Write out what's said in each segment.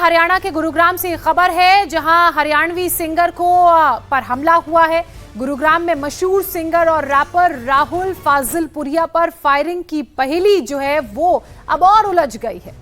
हरियाणा के गुरुग्राम से खबर है, जहां हरियाणवी सिंगर को पर हमला हुआ है। गुरुग्राम में मशहूर सिंगर और रैपर राहुल फाजिलपुरिया पर फायरिंग की पहेली जो है वो अब और उलझ गई है।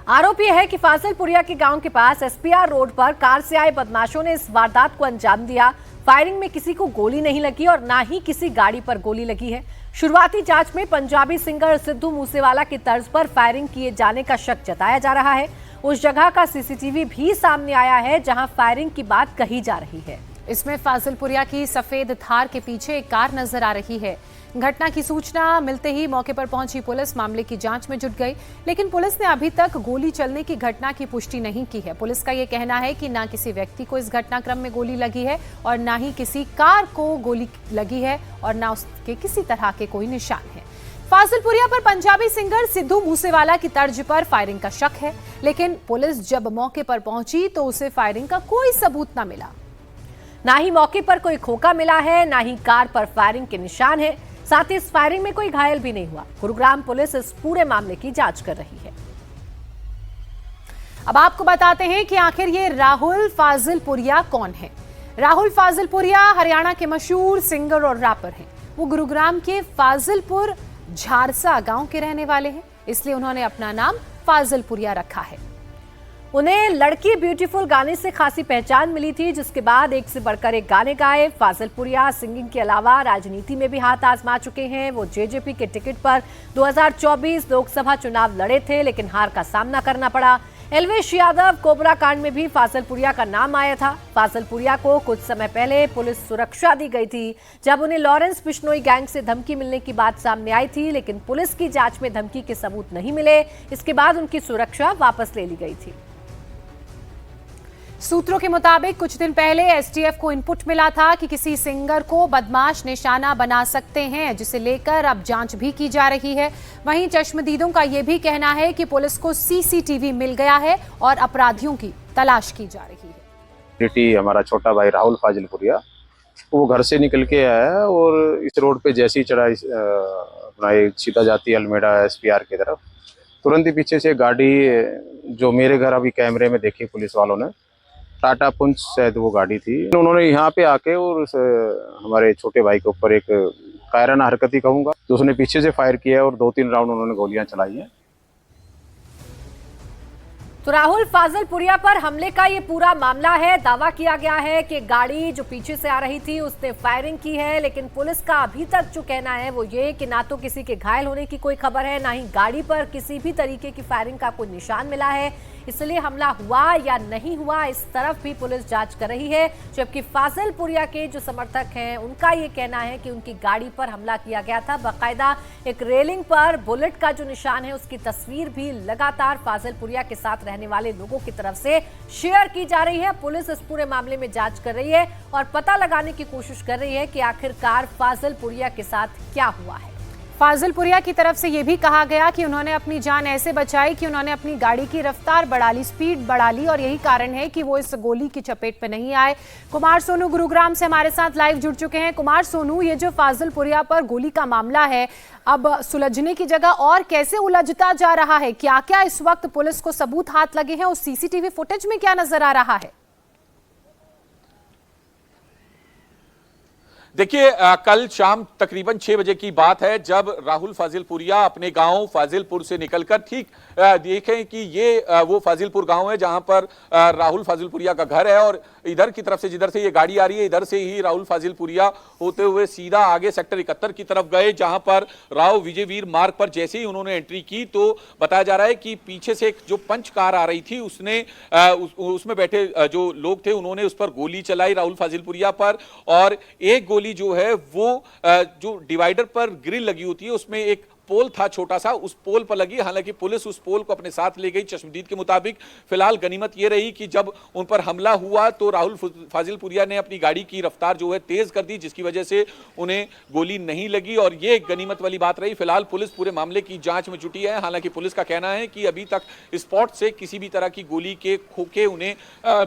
आरोप यह है कि फाजिलपुरिया के गांव के पास एसपीआर रोड पर कार से आए बदमाशों ने इस वारदात को अंजाम दिया। फायरिंग में किसी को गोली नहीं लगी और ना ही किसी गाड़ी पर गोली लगी है। शुरुआती जांच में पंजाबी सिंगर सिद्धू मूसेवाला की तर्ज पर फायरिंग किए जाने का शक जताया जा रहा है। उस जगह का सीसीटीवी भी सामने आया है जहां फायरिंग की बात कही जा रही है। इसमें फाजिलपुरिया की सफेद थार के पीछे एक कार नजर आ रही है। घटना की सूचना मिलते ही मौके पर पहुंची पुलिस मामले की जांच में जुट गई, लेकिन पुलिस ने अभी तक गोली चलने की घटना की पुष्टि नहीं की है। पुलिस का यह कहना है कि ना किसी व्यक्ति को इस घटनाक्रम में गोली लगी है और ना ही किसी कार को गोली लगी है और ना उसके किसी तरह के कोई निशान है। फाजिलपुरिया पर पंजाबी सिंगर सिद्धू मूसेवाला की तर्ज पर फायरिंग का शक है, लेकिन पुलिस जब मौके पर पहुंची तो उसे फायरिंग का कोई सबूत न मिला। ना ही मौके पर कोई खोखा मिला है, ना ही कार पर फायरिंग के निशान है। साथ ही इस फायरिंग में कोई घायल भी नहीं हुआ। गुरुग्राम पुलिस इस पूरे मामले की जांच कर रही है। अब आपको बताते हैं कि आखिर ये राहुल फाजिलपुरिया कौन है। राहुल फाजिलपुरिया हरियाणा के मशहूर सिंगर और रैपर हैं। वो गुरुग्राम के फाजिलपुर झारसा गांव के रहने वाले हैं, इसलिए उन्होंने अपना नाम फाजिलपुरिया रखा है। उन्हें लड़की ब्यूटीफुल गाने से खासी पहचान मिली थी, जिसके बाद एक से बढ़कर एक गाने गाए। फाजिलपुरिया सिंगिंग के अलावा राजनीति में भी हाथ आजमा चुके हैं। वो जेजेपी के टिकट पर 2024 लोकसभा चुनाव लड़े थे, लेकिन हार का सामना करना पड़ा। एलवेश यादव कोबरा कांड में भी फाजिलपुरिया का नाम आया था। फाजिलपुरिया को कुछ समय पहले पुलिस सुरक्षा दी गई थी, जब उन्हें लॉरेंस बिश्नोई गैंग से धमकी मिलने की बात सामने आई थी, लेकिन पुलिस की जांच में धमकी के सबूत नहीं मिले। इसके बाद उनकी सुरक्षा वापस ले ली गई थी। सूत्रों के मुताबिक कुछ दिन पहले एसटीएफ को इनपुट मिला था कि किसी सिंगर को बदमाश निशाना बना सकते हैं, जिसे लेकर अब जांच भी की जा रही है। वहीं चश्मदीदों का यह भी कहना है कि पुलिस को सीसीटीवी मिल गया है और अपराधियों की तलाश की जा रही है। हमारा छोटा भाई राहुल फाजिलपुरिया वो घर से निकल के आया और इस रोड पे जैसे ही चढ़ा अपना एक सीधा जाती है अल्मेडा एसपीआर की तरफ, तुरंत ही पीछे से गाड़ी जो मेरे घर अभी कैमरे में देखी पुलिस वालों ने, टाटा पंच शायद वो गाड़ी थी। उन्होंने यहाँ पे आके और हमारे छोटे भाई के ऊपर एक कायराना हरकत ही कहूँगा, तो उसने पीछे से फायर किया और 2-3 राउंड उन्होंने गोलियां चलाई हैं। तो राहुल फाजिलपुरिया पर हमले का ये पूरा मामला है। दावा किया गया है कि गाड़ी जो पीछे से आ रही थी उसने फायरिंग की है, लेकिन पुलिस का अभी तक जो कहना है वो ये कि ना तो किसी के घायल होने की कोई खबर है, ना ही गाड़ी पर किसी भी तरीके की फायरिंग का कोई निशान मिला है। इसलिए हमला हुआ या नहीं हुआ, इस तरफ भी पुलिस जांच कर रही है। जबकि फाजिलपुरिया के जो समर्थक हैं उनका ये कहना है कि उनकी गाड़ी पर हमला किया गया था। बाकायदा एक रेलिंग पर बुलेट का जो निशान है उसकी तस्वीर भी लगातार फाजिलपुरिया के साथ रहने वाले लोगों की तरफ से शेयर की जा रही है। पुलिस इस पूरे मामले में जांच कर रही है और पता लगाने की कोशिश कर रही है कि आखिरकार फाजिलपुरिया के साथ क्या हुआ है। फाजिलपुरिया की तरफ से यह भी कहा गया कि उन्होंने अपनी जान ऐसे बचाई कि उन्होंने अपनी गाड़ी की रफ्तार बढ़ा ली, स्पीड बढ़ा ली, और यही कारण है कि वो इस गोली की चपेट में नहीं आए। कुमार सोनू गुरुग्राम से हमारे साथ लाइव जुड़ चुके हैं। कुमार सोनू, ये जो फाजिलपुरिया पर गोली का मामला है अब सुलझने की जगह और कैसे उलझता जा रहा है? क्या क्या इस वक्त पुलिस को सबूत हाथ लगे हैं? उस सीसीटीवी फुटेज में क्या नजर आ रहा है? देखिए, कल शाम तकरीबन 6 बजे की बात है, जब राहुल फाजिलपुरिया अपने गांव फाजिलपुर से निकलकर ठीक देखें कि ये वो फाजिलपुर गांव है जहां पर राहुल फाजिलपुरिया का घर है, और इधर की तरफ से जिधर से ये गाड़ी आ रही है इधर से ही राहुल फाजिलपुरिया होते हुए सीधा आगे सेक्टर 71 की तरफ गए, जहां पर राव विजयवीर मार्ग पर जैसे ही उन्होंने एंट्री की तो बताया जा रहा है कि पीछे से एक जो पंच कार आ रही थी उसने उसमें बैठे जो लोग थे उन्होंने उस पर गोली चलाई राहुल फाजिलपुरिया पर, और एक गोली जो है वो जो डिवाइडर पर ग्रिल लगी होती है उसमें एक पोल था छोटा सा, उस पोल पर लगी। हालांकि पुलिस उस पोल को अपने साथ ले गई। चश्मदीद के मुताबिक फिलहाल गनीमत यह रही कि जब उन पर हमला हुआ तो राहुल फाजिलपुरिया ने अपनी गाड़ी की रफ्तार जो है तेज कर दी, जिसकी वजह से उन्हें गोली नहीं लगी, और ये गनीमत वाली बात रही। फिलहाल पुलिस पूरे मामले की जांच में जुटी है। हालांकि पुलिस का कहना है कि अभी तक स्पॉट से किसी भी तरह की गोली के खोखे उन्हें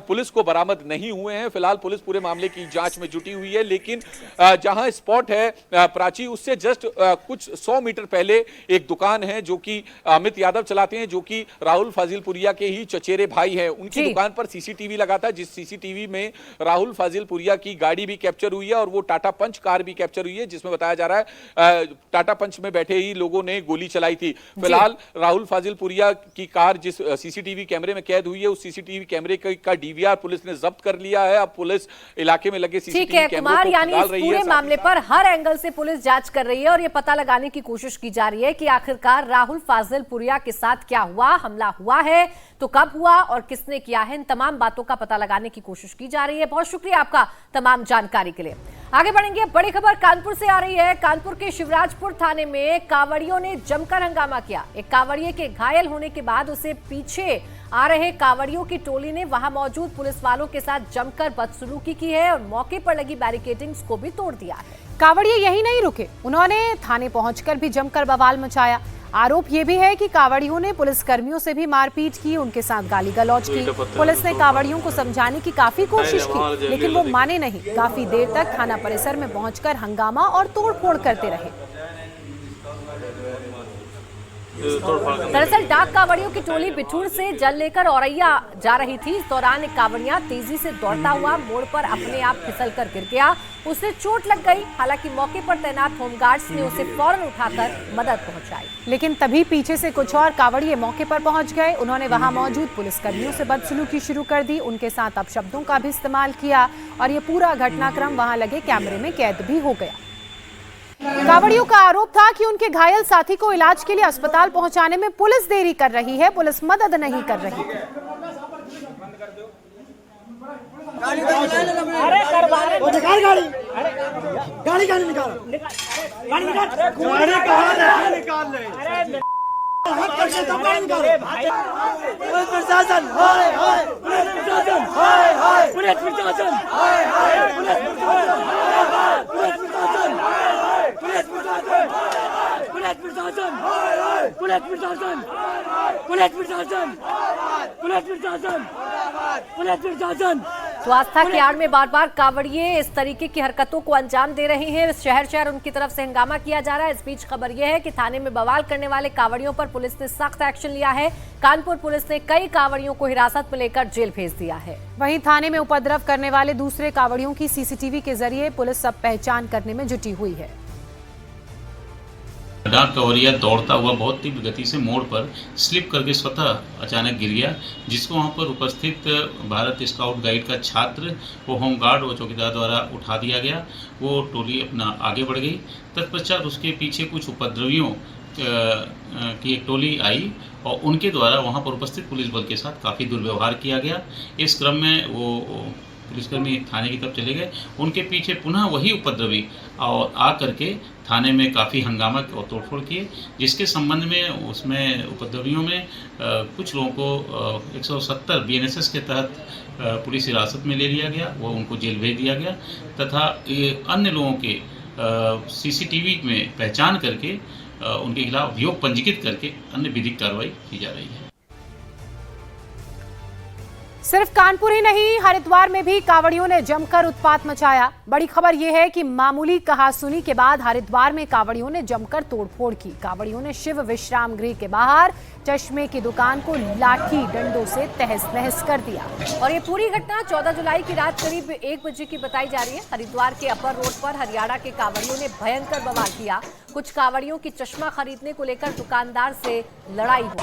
पुलिस को बरामद नहीं हुए हैं। फिलहाल पुलिस पूरे मामले की जांच में जुटी हुई है, लेकिन जहां स्पॉट है प्राची, उससे जस्ट कुछ 100 मीटर पहले पहले एक दुकान है जो कि अमित यादव चलाते हैं, जो कि राहुल फाजिलपुरिया के ही चचेरे भाई हैं। उनकी दुकान पर सीसीटीवी लगा था, जिस सीसीटीवी में राहुल फाजिलपुरिया की गाड़ी भी कैप्चर हुई है और वो टाटा पंच कार भी कैप्चर हुई है, जिसमें बताया जा रहा है टाटा पंच में बैठे ही लोगों ने गोली चलाई थी। फिलहाल राहुल फाजिलपुरिया की कार जिस सीसीटीवी कैमरे में कैद हुई है, उस सीसीटीवी कैमरे का डीवीआर पुलिस ने जब्त कर लिया है। अब पुलिस इलाके में लगे सीसीटीवी कैमरों को यानी डाल इस रही पूरे है। मामले पर हर एंगल से पुलिस जांच कर रही है और ये पता लगाने की कोशिश की जा रही है कि आखिरकार राहुल फाजिलपुरिया के साथ क्या हुआ, हमला हुआ है तो कब हुआ और किसने किया है। इन तमाम बातों का पता लगाने की कोशिश की जा रही है। बहुत शुक्रिया आपका तमाम जानकारी के लिए। आगे बढ़ेंगे, बड़ी खबर कानपुर से आ रही है। कानपुर के शिवराजपुर थाने में कांवड़ियों ने जमकर हंगामा किया। एक कांवड़िये के घायल होने के बाद उसे पीछे आ रहे कांवड़ियों की टोली ने वहां मौजूद पुलिस वालों के साथ जमकर बदसलूकी की है और मौके पर लगी बैरिकेडिंग्स को भी तोड़ दिया है। कांवड़िये यही नहीं रुके, उन्होंने थाने पहुंचकर भी जमकर बवाल मचाया। आरोप ये भी है कि कांवड़ियों ने पुलिसकर्मियों से भी मारपीट की, उनके साथ गाली गलौज की। पुलिस ने कांवड़ियों को समझाने की काफी कोशिश की, लेकिन वो माने नहीं। काफी देर तक थाना परिसर में पहुंचकर हंगामा और तोड़फोड़ करते रहे। दरअसल डाक कांवड़ियों की टोली बिठूर से जल लेकर औरैया जा रही थी। इस दौरान एक कांवड़िया तेजी से दौड़ता हुआ मोड़ पर अपने आप फिसलकर गिर गया, उसे चोट लग गई। हालांकि मौके पर तैनात होमगार्ड्स ने उसे फौरन उठाकर मदद पहुंचाई, लेकिन तभी पीछे से कुछ और कांवड़िये मौके पर पहुंच गए। उन्होंने वहां मौजूद पुलिसकर्मियों से बदसलूकी शुरू कर दी, उनके साथ अपशब्दों का भी इस्तेमाल किया और ये पूरा घटनाक्रम वहां लगे कैमरे में कैद भी हो गया। कांवड़ियों का आरोप था कि उनके घायल साथी को इलाज के लिए अस्पताल पहुंचाने में पुलिस देरी कर रही है, पुलिस मदद नहीं कर रही। तो आस्था की आड़ में बार बार कांवड़िये इस तरीके की हरकतों को अंजाम दे रहे हैं। शहर शहर उनकी तरफ से हंगामा किया जा रहा है। इस बीच खबर यह है कि थाने में बवाल करने वाले कांवड़ियों पर पुलिस ने सख्त एक्शन लिया है। कानपुर पुलिस ने कई कांवड़ियों को हिरासत में लेकर जेल भेज दिया है। वहीं थाने में उपद्रव करने वाले दूसरे कांवड़ियों की सीसीटीवी के जरिए पुलिस सब पहचान करने में जुटी हुई है। डाक कांवड़िया दौड़ता हुआ बहुत तीव्र गति से मोड़ पर स्लिप करके स्वतः अचानक गिर गया, जिसको वहां पर उपस्थित भारत स्काउट गाइड का छात्र, वो होमगार्ड व चौकीदार द्वारा उठा दिया गया। वो टोली अपना आगे बढ़ गई। तत्पश्चात उसके पीछे कुछ उपद्रवियों की एक टोली आई और उनके द्वारा वहां पर उपस्थित पुलिस बल के साथ काफ़ी दुर्व्यवहार किया गया। इस क्रम में वो पुलिसकर्मी थाने की तरफ चले गए। उनके पीछे पुनः वही उपद्रवी और आ करके थाने में काफ़ी हंगामा और तोड़फोड़ किए, जिसके संबंध में उसमें उपद्रवियों में कुछ लोगों को 170 BNSS के तहत पुलिस हिरासत में ले लिया गया। वो उनको जेल भेज दिया गया तथा अन्य लोगों के CCTV में पहचान करके उनके खिलाफ अभियोग पंजीकृत करके अन्य विधिक कार्रवाई की जा रही है। सिर्फ कानपुर ही नहीं, हरिद्वार में भी कांवड़ियों ने जमकर उत्पात मचाया। बड़ी खबर यह है कि मामूली कहासुनी के बाद हरिद्वार में कांवड़ियों ने जमकर तोड़फोड़ की। कांवड़ियों ने शिव विश्राम गृह के बाहर चश्मे की दुकान को लाठी डंडों से तहस नहस कर दिया। और ये पूरी घटना 14 जुलाई की रात करीब 1 बजे की बताई जा रही है। हरिद्वार के अपर रोड पर हरियाणा के कांवड़ियों ने भयंकर बवाल किया। कुछ कांवड़ियों की चश्मा खरीदने को लेकर दुकानदार से लड़ाई हुई।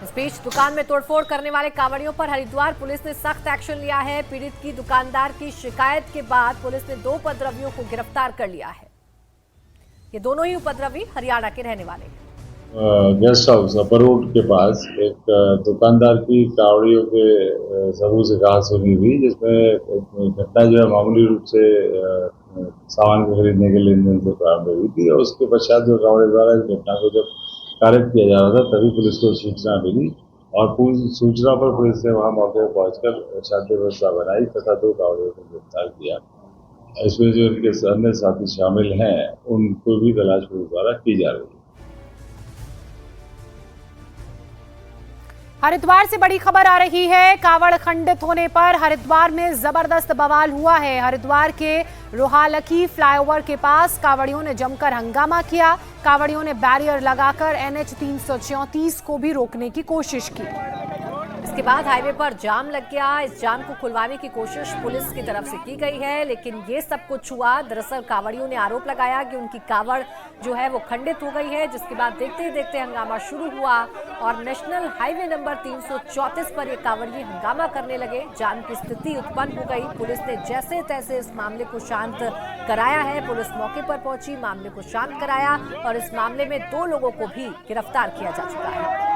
इस बीच दुकान में तोड़फोड़ करने वाले कांवड़ियों पर हरिद्वार पुलिस ने सख्त एक्शन लिया है। पीड़ित की दुकानदार की शिकायत के बाद पुलिस ने 2 उपद्रवियों को गिरफ्तार कर लिया है। ये दोनों ही उपद्रवी हरियाणा के रहने वाले हैं। गेस्ट हाउस अपर रोड के पास एक दुकानदार की कांवड़ियों के समूह से कहासुनी हुई, जिसमें घटना जो है मामूली रूप से सामान को खरीदने के लेन देन से प्रारंभ हुई थी और उसके पश्चात जो कांवड़े द्वारा इस घटना को जब कार्य किया जा रहा था तभी पुलिस को सूचना मिली और पूरी सूचना पर पुलिस ने वहां मौके पर पहुंचकर शांति व्यवस्था बनाई तथा 2 कांवड़ियों को गिरफ्तार किया। इसमें जो इनके अन्य साथी शामिल हैं उनको भी तलाश पुलिस द्वारा की जा रही है। हरिद्वार से बड़ी खबर आ रही है। कावड़ खंडित होने पर हरिद्वार में जबरदस्त बवाल हुआ है। हरिद्वार के रोहालकी फ्लाईओवर के पास कावड़ियों ने जमकर हंगामा किया। कावड़ियों ने बैरियर लगाकर NH 334 को भी रोकने की कोशिश की। इसके बाद हाईवे पर जाम लग गया। इस जाम को खुलवाने की कोशिश पुलिस की तरफ से की गई है, लेकिन ये सब कुछ हुआ दरअसल कावड़ियों ने आरोप लगाया कि उनकी कावड़ जो है वो खंडित हो गई है, जिसके बाद देखते ही देखते हंगामा शुरू हुआ और नेशनल हाईवे नंबर 334 पर ये कावड़िए हंगामा करने लगे। जाम की स्थिति उत्पन्न हो गई। पुलिस ने जैसे तैसे इस मामले को शांत कराया है। पुलिस मौके पर पहुंची, मामले को शांत कराया और इस मामले में 2 लोगों को भी गिरफ्तार किया जा चुका है।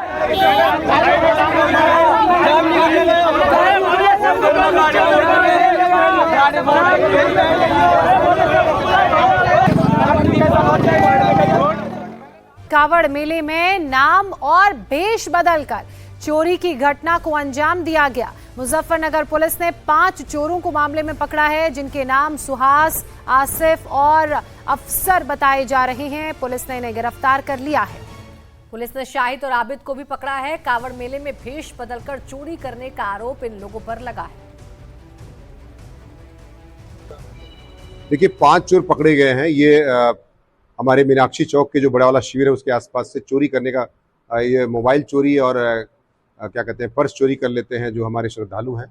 कावड़ मेले में नाम और भेष बदलकर चोरी की घटना को अंजाम दिया गया। मुजफ्फरनगर पुलिस ने 5 चोरों को मामले में पकड़ा है, जिनके नाम सुहास, आसिफ और अफसर बताए जा रहे हैं। पुलिस ने इन्हें गिरफ्तार कर लिया है। पुलिस ने शाहिद और आबिद को भी पकड़ा है। कावड़ मेले में भेष बदलकर चोरी करने का आरोप इन लोगों पर लगा है। देखिए 5 चोर पकड़े गए हैं। ये हमारे मीनाक्षी चौक के जो बड़ा वाला शिविर है उसके आसपास से चोरी करने का ये मोबाइल चोरी और क्या कहते हैं पर्स चोरी कर लेते हैं जो हमारे श्रद्धालु हैं।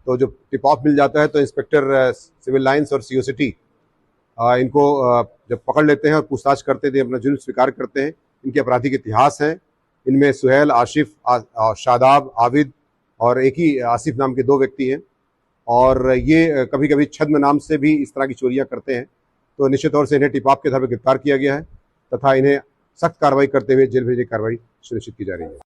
तो जो टिप ऑफ मिल जाता है तो इंस्पेक्टर सिविल लाइंस और CO सिटी इनको जब पकड़ लेते हैं और पूछताछ करते थे, अपना जुर्म स्वीकार करते हैं। इनके आपराधिक इतिहास हैं। इनमें सुहेल, आशिफ, शादाब, आबिद और एक ही आसिफ नाम के 2 व्यक्ति हैं और ये कभी कभी छद्म नाम से भी इस तरह की चोरियां करते हैं। तो निश्चित तौर से इन्हें टिप ऑफ के आधार पर गिरफ्तार किया गया है तथा इन्हें सख्त कार्रवाई करते हुए जेल भेजने की कार्रवाई सुनिश्चित की जा रही है।